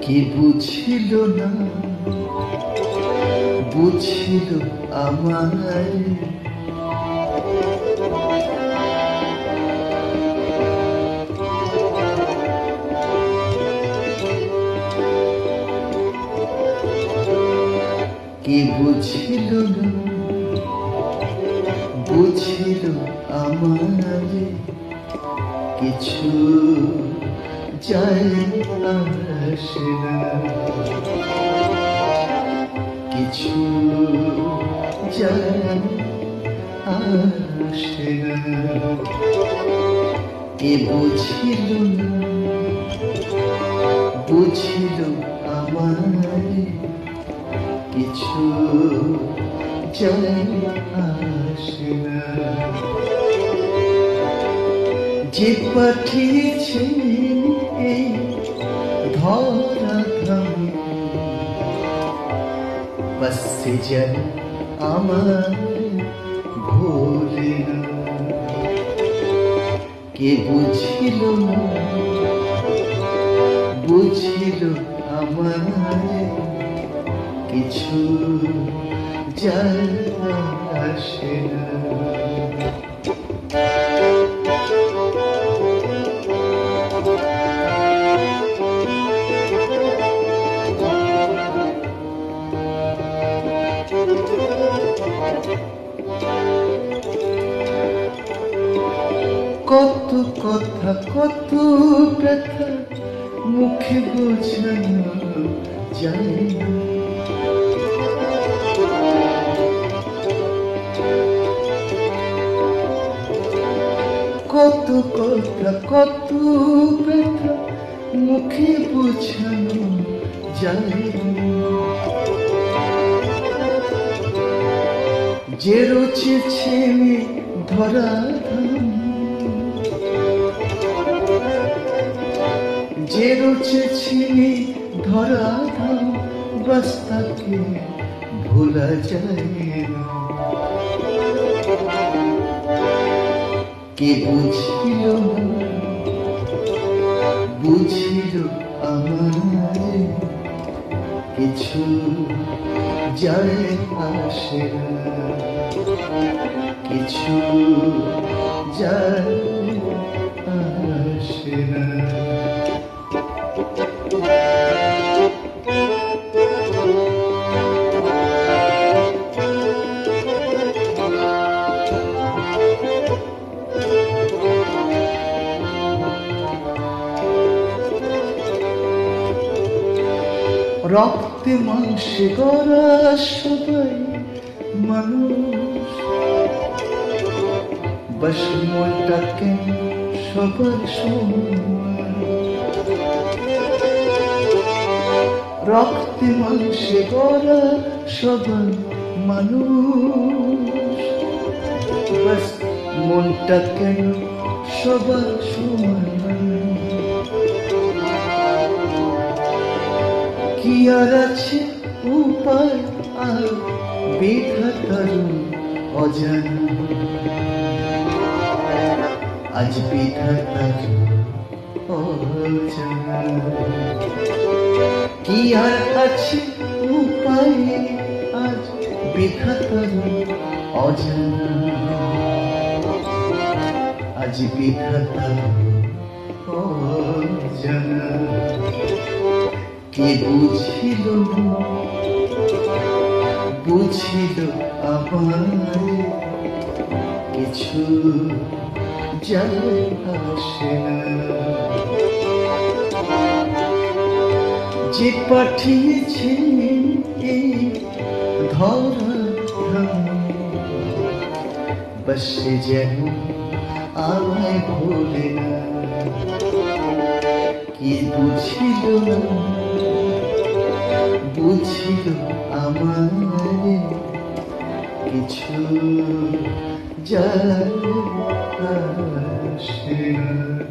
কি বুঝিল না, বুঝিল আমায়। কি বুঝিল না, বুঝিল আমায়। কিছু যায় আসে না, কিছু যায় আসে না। কে বুঝিল না, বুঝিল আমায়। কিছু যায় আসে না। যে পাঠিয়েছে এই ধরা ধামে, বাস সে যেন আমার ভোলে না। কে বুঝিল না, বুঝিল আমায়। কিছু যায় আসে না। কত কথা, কত ব্যথা মুখে বোঝানো যায় না। কত কথা, কত ব্যথা মুখে বোঝানো যায় না। যে রচেছে ধরা ধাম, যে রচেছে ধরা ধাম, বাস তাকে ভোলা যায় না। কে বুঝিল না, বুঝিল আমায়। কিছু যায় আসে না, কিছু যায় আসে না। রক্তে মাংসে গড়া সবাই মানুষ, বাস মনটা কেন সবার সমান। রক্তে মাংসে গড়া সবাই মানুষ, বাস মনটা কেন সবার সমান। কি আর আছে উপায় আর বিধাতার অজানা। আজ বিধাতার অজানা। কি আর আছে উপায় আজ বিধাতার অজানা। আজ বিধাতার অজানা। কে বুঝিল না, বুঝিল আমায়। কিছু যায় আসে না। যে পাঠিয়েছে এই ধরা ধামে, বাস সে যেন আমায় ভোলে না। কি বুঝিল না, বুঝিল আমায়। কিছু যায় আসে না।